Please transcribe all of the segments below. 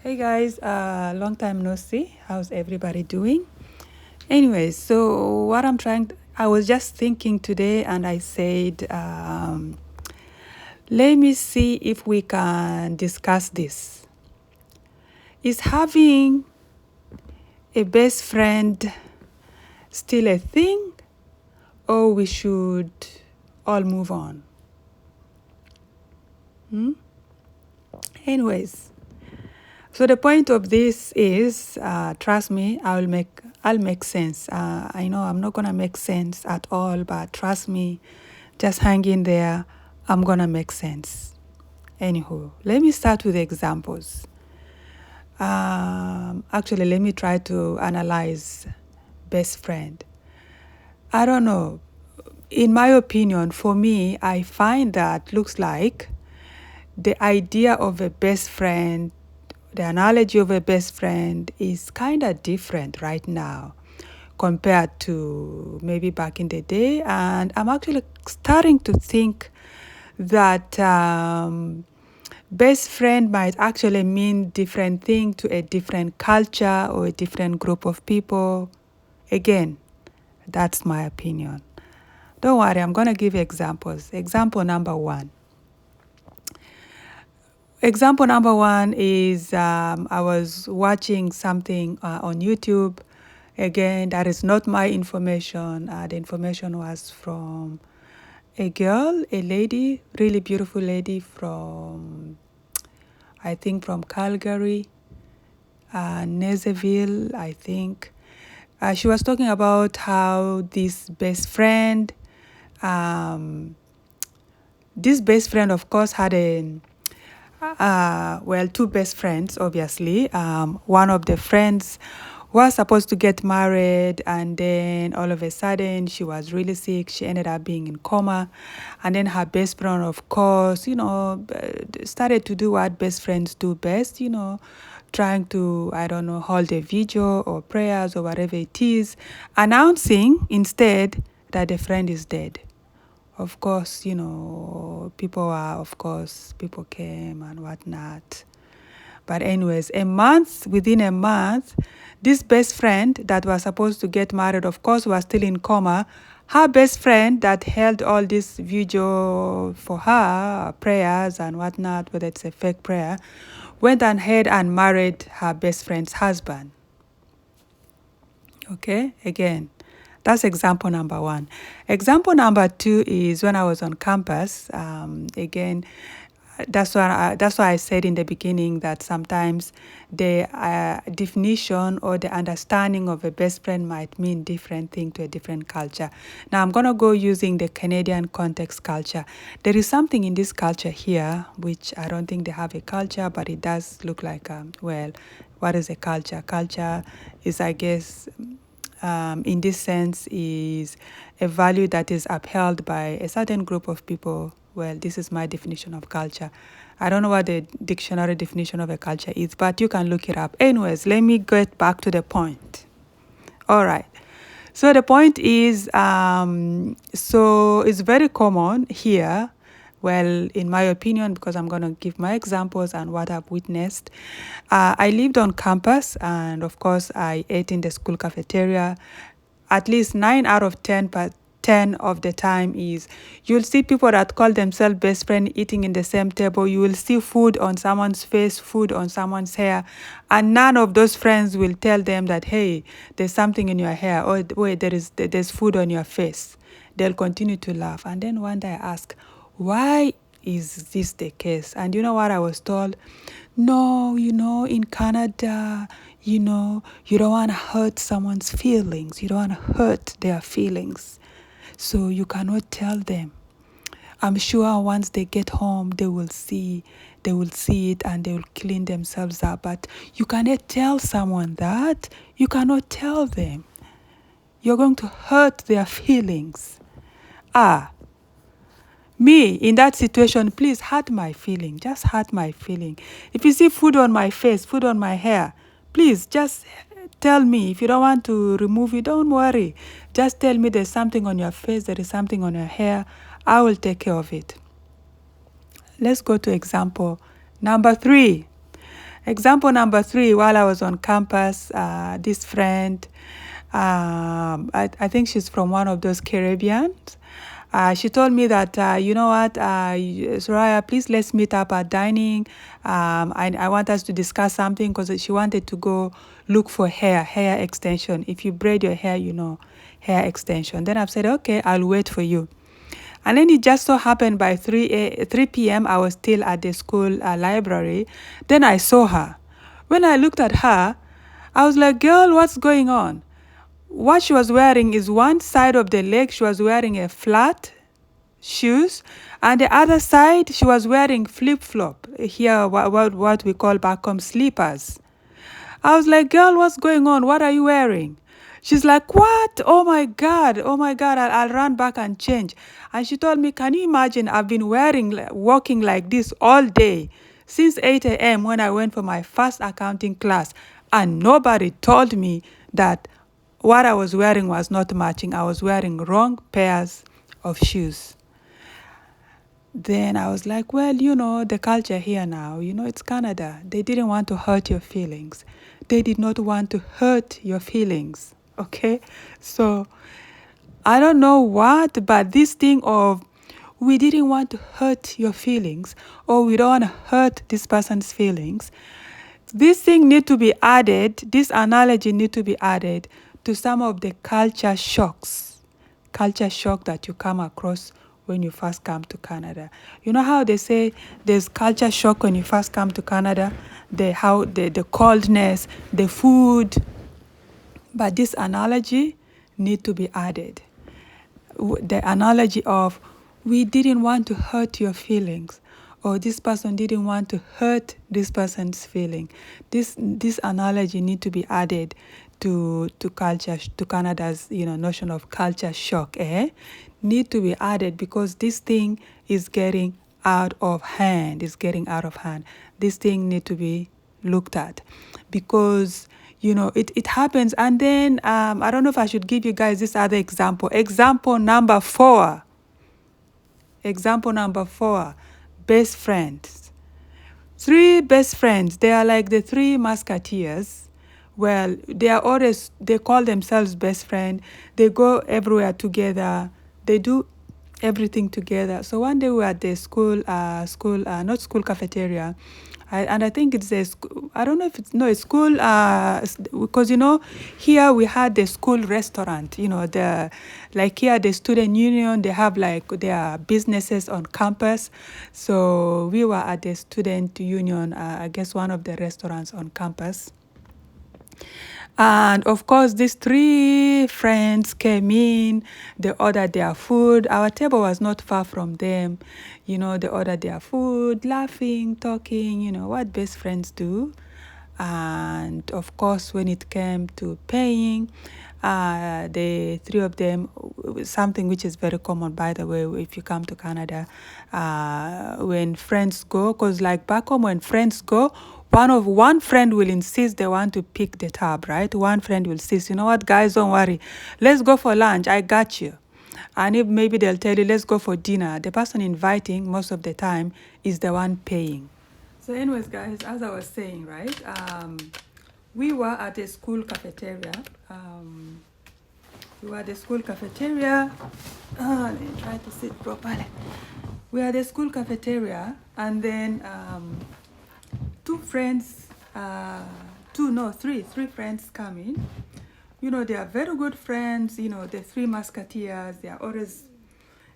Hey guys, long time no see. How's everybody doing? Anyways, so I was just thinking today and I said, let me see if we can discuss this. Is having a best friend still a thing or we should all move on? Anyways, so the point of this is, trust me, I'll make sense. I know I'm not gonna make sense at all, but trust me, just hang in there. I'm gonna make sense. Anywho, let me start with examples. Actually, let me try to analyze best friend. I don't know. In my opinion, for me, I find that looks like the idea of a best friend, the analogy of a best friend is kind of different right now compared to maybe back in the day. And I'm actually starting to think that best friend might actually mean different thing to a different culture or a different group of people. Again, that's my opinion. Don't worry, I'm going to give examples. Example number one. Example number one is I was watching something on YouTube. Again, that is not my information. The information was from a girl, a lady, really beautiful lady from, I think, from Calgary, Nezeville, I think. She was talking about how this best friend, of course, had two best friends, obviously. One of the friends was supposed to get married, and then all of a sudden she was really sick. She ended up being in coma. And then her best friend, of course, started to do what best friends do best, trying to, I don't know, hold a video or prayers or whatever it is, announcing instead that the friend is dead. Of course, people came and whatnot. But anyways, within a month, this best friend that was supposed to get married, of course, was still in coma. Her best friend that held all this video for her, prayers and whatnot, whether it's a fake prayer, went ahead and married her best friend's husband. Okay, again, that's example number one. Example number two is when I was on campus. Again, that's why I said in the beginning that sometimes the definition or the understanding of a best friend might mean different thing to a different culture. Now I'm gonna go using the Canadian context culture. There is something in this culture here which I don't think they have a culture, but it does look like what is a culture? Culture is, I guess, in this sense, is a value that is upheld by a certain group of people. Well, this is my definition of culture. I don't know what the dictionary definition of a culture is, but you can look it up. Anyways, let me get back to the point. All right. So the point is, so it's very common here. Well, in my opinion, because I'm going to give my examples and what I've witnessed. I lived on campus, and of course, I ate in the school cafeteria. At least 9 out of 10, but 10 of the time is you'll see people that call themselves best friend eating in the same table. You will see food on someone's face, food on someone's hair, and none of those friends will tell them that, hey, there's something in your hair, or wait, there's food on your face. They'll continue to laugh. And then one day I ask, why is this the case? And you know what I was told? No, in Canada, you don't want to hurt someone's feelings. You don't want to hurt their feelings. So you cannot tell them. I'm sure once they get home, they will see it and they will clean themselves up. But you cannot tell someone that. You cannot tell them. You're going to hurt their feelings. Me, in that situation, please hurt my feeling. Just hurt my feeling. If you see food on my face, food on my hair, please just tell me. If you don't want to remove it, don't worry. Just tell me there's something on your face, there is something on your hair. I will take care of it. Let's go to example number 3. Example number 3, while I was on campus, this friend, I think she's from one of those Caribbeans. She told me that, you know what, Soraya, please let's meet up at dining. I want us to discuss something, because she wanted to go look for hair extension. If you braid your hair, hair extension. Then I've said, okay, I'll wait for you. And then it just so happened by 3 p.m. I was still at the school library. Then I saw her. When I looked at her, I was like, girl, what's going on? What she was wearing is one side of the leg, she was wearing a flat shoes, and the other side, she was wearing flip-flop. Here, what we call back home slippers. I was like, girl, what's going on? What are you wearing? She's like, what? Oh my God, I'll run back and change. And she told me, can you imagine, I've been walking like this all day since 8 a.m. when I went for my first accounting class, and nobody told me that what I was wearing was not matching. I was wearing wrong pairs of shoes. Then I was like, well, the culture here now, it's Canada. They didn't want to hurt your feelings. They did not want to hurt your feelings, okay? So I don't know what, but this thing of we didn't want to hurt your feelings, or we don't want to hurt this person's feelings, this thing need to be added, this analogy need to be added to some of the culture shock that you come across when you first come to Canada. You know how they say there's culture shock when you first come to Canada? The coldness, the food. But this analogy need to be added. The analogy of we didn't want to hurt your feelings, or this person didn't want to hurt this person's feeling. This analogy need to be added to culture, to Canada's notion of culture shock. Need to be added, because this thing is getting out of hand. This thing need to be looked at, because it happens. And then I don't know if I should give you guys this other example. Example number 4, best friends. 3 best friends, they are like the 3 Musketeers. Well, they call themselves best friend. They go everywhere together. They do everything together. So one day we were at the school cafeteria. And I think it's I don't know if it's a school, because here we had the school restaurant. Like here the student union, they have like their businesses on campus. So we were at the student union, I guess one of the restaurants on campus. And of course, these 3 friends came in, they ordered their food. Our table was not far from them. They ordered their food, laughing, talking, what best friends do. And of course, when it came to paying, the 3 of them, something which is very common, by the way, if you come to Canada, when friends go, because like back home, when friends go, one friend will insist they want to pick the tab, right? One friend will insist, you know what, guys, don't worry. Let's go for lunch. I got you. And if maybe they'll tell you, let's go for dinner. The person inviting, most of the time, is the one paying. So anyways, guys, as I was saying, right, we were at the school cafeteria. Let me try to sit properly. We were at the school cafeteria, and then 3 friends come in. They are very good friends. The 3 Musketeers, they are always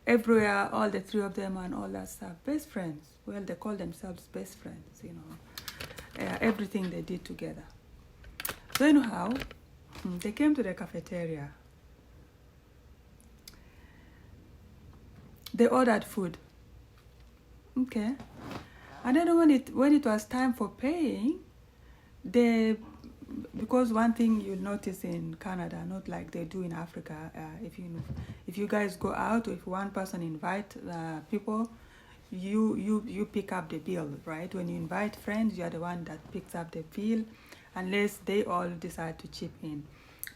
everywhere, all the 3 of them and all that stuff. Best friends. Well, they call themselves best friends, everything they did together. So anyhow, they came to the cafeteria. They ordered food. Okay. And then when it was time for paying, because one thing you'll notice in Canada, not like they do in Africa, if you guys go out, or if one person invite people, you pick up the bill, right? When you invite friends, you're the one that picks up the bill, unless they all decide to chip in.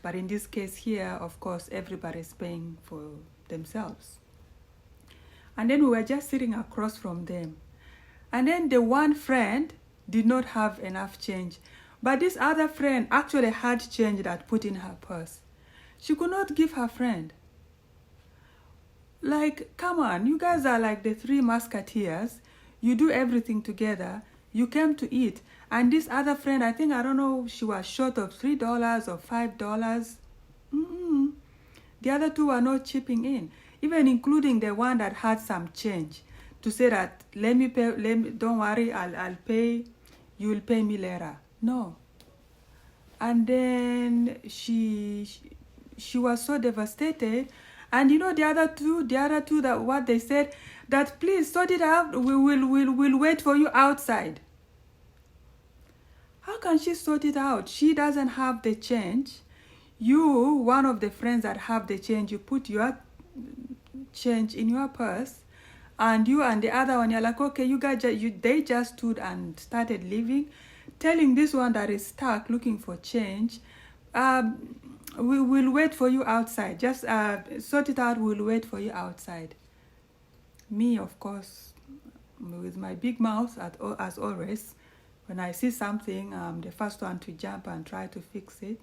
But in this case here, of course, everybody's paying for themselves. And then we were just sitting across from them. And then the one friend did not have enough change. But this other friend actually had change that put in her purse. She could not give her friend. Like, come on, you guys are like the three musketeers. You do everything together. You came to eat. And this other friend, I think, I don't know, she was short of $3 or $5. The other two were not chipping in, even including the one that had some change to say that, let me pay, don't worry, I'll pay, you'll pay me later. No. And then she was so devastated. And you know the other two that what they said, that please sort it out, we'll wait for you outside. How can she sort it out? She doesn't have the change. You, one of the friends that have the change, you put your change in your purse, and you and the other one, you're like, okay, you guys, they just stood and started leaving, telling this one that is stuck looking for change, we will wait for you outside. Just sort it out, we'll wait for you outside. Me, of course, with my big mouth, as always, when I see something, I'm the first one to jump and try to fix it.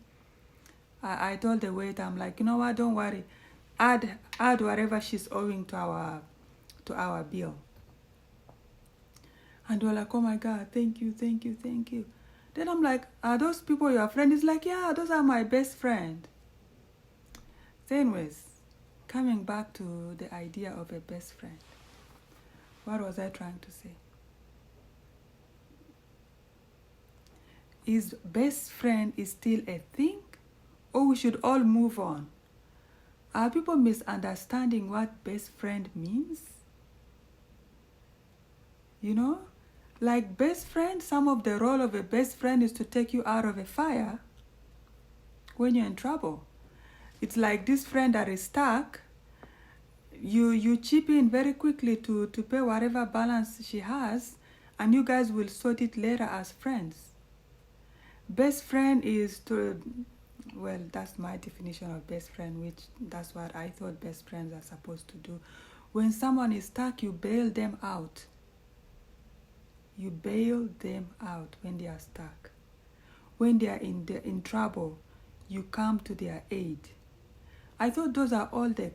I told the waiter, I'm like, you know what, don't worry. Add whatever she's owing to our bill. And they're like, oh my God, thank you. Then I'm like, are those people your friend? He's like, yeah, those are my best friend. So anyways, coming back to the idea of a best friend. What was I trying to say? Is best friend is still a thing? Or we should all move on? Are people misunderstanding what best friend means? You know? Like best friend, some of the role of a best friend is to take you out of a fire when you're in trouble. It's like this friend that is stuck, you chip in very quickly to pay whatever balance she has, and you guys will sort it later as friends. Best friend is to, well, that's my definition of best friend, which that's what I thought best friends are supposed to do. When someone is stuck, you bail them out. You bail them out when they are stuck. When they are in trouble, you come to their aid. I thought those are all the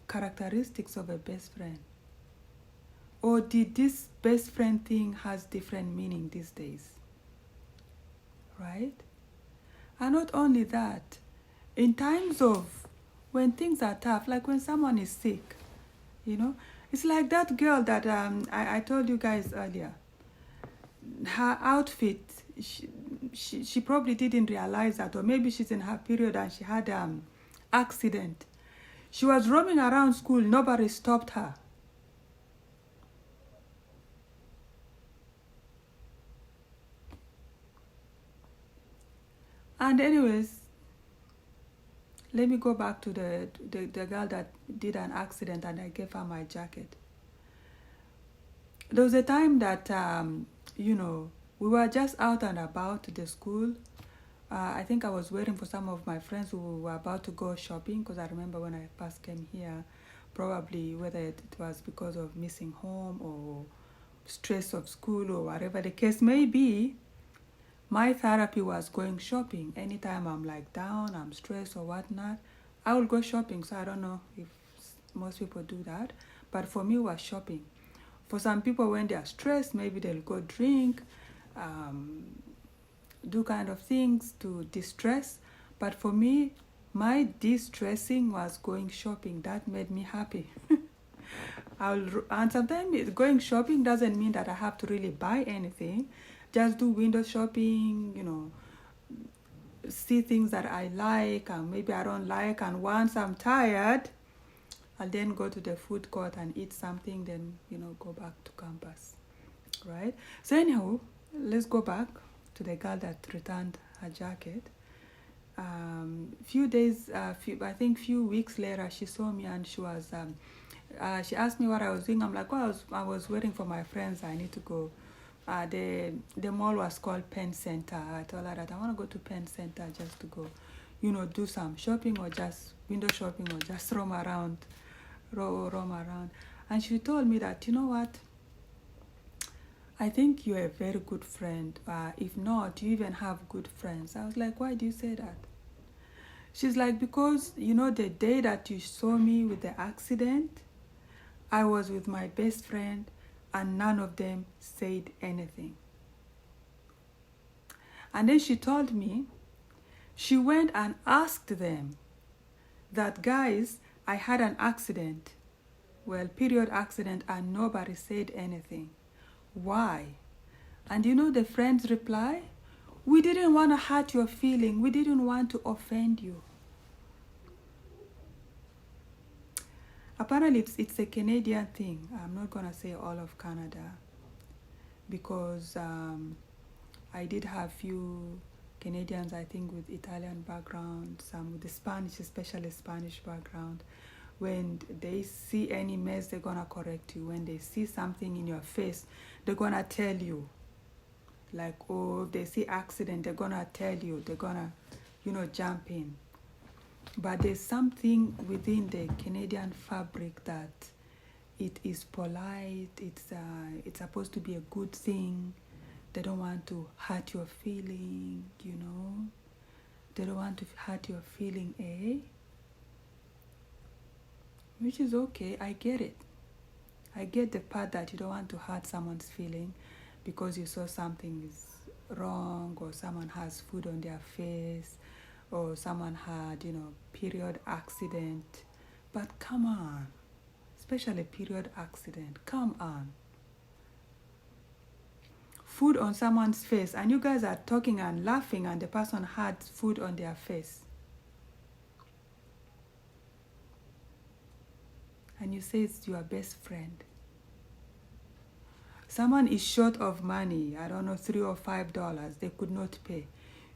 characteristics of a best friend. Or did this best friend thing has different meaning these days? Right? And not only that, in times of when things are tough, like when someone is sick, you know, it's like that girl that I told you guys earlier. Her outfit, she probably didn't realize that, or maybe she's in her period and she had accident. She was roaming around school, nobody stopped her. And anyways, let me go back to the girl that did an accident and I gave her my jacket. There was a time that you know, we were just out and about the school. I think I was waiting for some of my friends who were about to go shopping, because I remember when I first came here, probably whether it was because of missing home or stress of school or whatever the case may be, my therapy was going shopping. Anytime I'm like down, I'm stressed or whatnot, I will go shopping. So I don't know if most people do that, but for me it was shopping. For some people, when they are stressed, maybe they'll go drink, do kind of things to distress. But for me, my distressing was going shopping. That made me happy. And sometimes going shopping doesn't mean that I have to really buy anything. Just do window shopping, you know, see things that I like and maybe I don't like. And once I'm tired, I'll then go to the food court and eat something, then, you know, go back to campus, right? So anyhow, let's go back to the girl that returned her jacket. Few weeks later, she saw me and she was, she asked me what I was doing. I'm like, well, I was waiting for my friends. I need to go. The mall was called Penn Center. I told her that I want to go to Penn Center just to go, you know, do some shopping or just window shopping or just roam around. And she told me that, you know what, I think you're a very good friend. If not, you even have good friends. I was like, why do you say that? She's like, because, you know, the day that you saw me with the accident, I was with my best friend and none of them said anything. And then she told me, she went and asked them that, guys, I had an accident. Well, period accident, and nobody said anything. Why? And you know the friend's reply? We didn't want to hurt your feeling. We didn't want to offend you. Apparently, it's a Canadian thing. I'm not going to say all of Canada because I did have few Canadians, I think, with Italian background, some with the Spanish, especially Spanish background. When they see any mess, they're going to correct you. When they see something in your face, they're going to tell you. Like, oh, if they see accident, they're going to tell you. They're going to, you know, jump in. But there's something within the Canadian fabric that it is polite. It's supposed to be a good thing. They don't want to hurt your feeling, you know. They don't want to hurt your feeling, eh? Which is okay. I get it. I get the part that you don't want to hurt someone's feeling because you saw something is wrong, or someone has food on their face, or someone had, you know, period accident. But come on, especially period accident, come on. Food on someone's face, and you guys are talking and laughing, and the person had food on their face. And you say it's your best friend. Someone is short of money, I don't know, $3 or $5, they could not pay.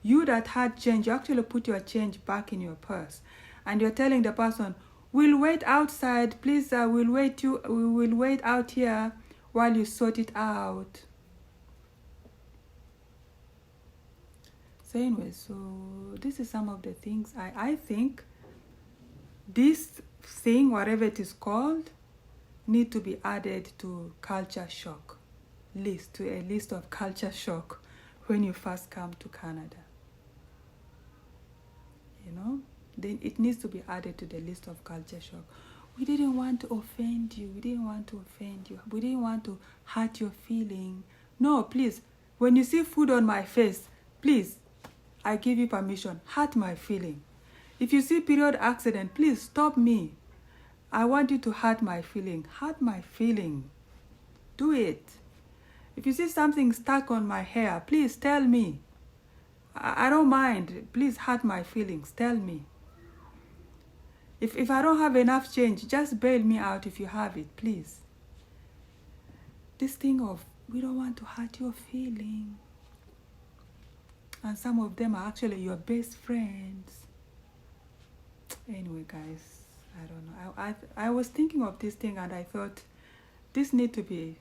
You that had change, you actually put your change back in your purse. And you're telling the person, we'll wait outside, please, we will wait out here while you sort it out. So anyway, so this is some of the things I think this thing, whatever it is called, need to be added to culture shock list, to a list of culture shock when you first come to Canada. You know, then it needs to be added to the list of culture shock. We didn't want to offend you. We didn't want to offend you. We didn't want to hurt your feeling. No, please, when you see food on my face, please, I give you permission, hurt my feeling. If you see period accident, please stop me. I want you to hurt my feeling. Hurt my feeling. Do it. If you see something stuck on my hair, please tell me. I don't mind. Please hurt my feelings. Tell me. If I don't have enough change, just bail me out if you have it, please. This thing of, we don't want to hurt your feeling. And some of them are actually your best friends. Anyway, guys, I don't know. I was thinking of this thing and I thought, this need to be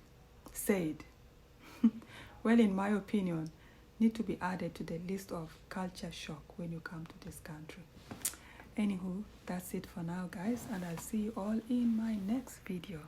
said. Well, in my opinion, need to be added to the list of culture shock when you come to this country. Anywho, that's it for now, guys, and I'll see you all in my next video.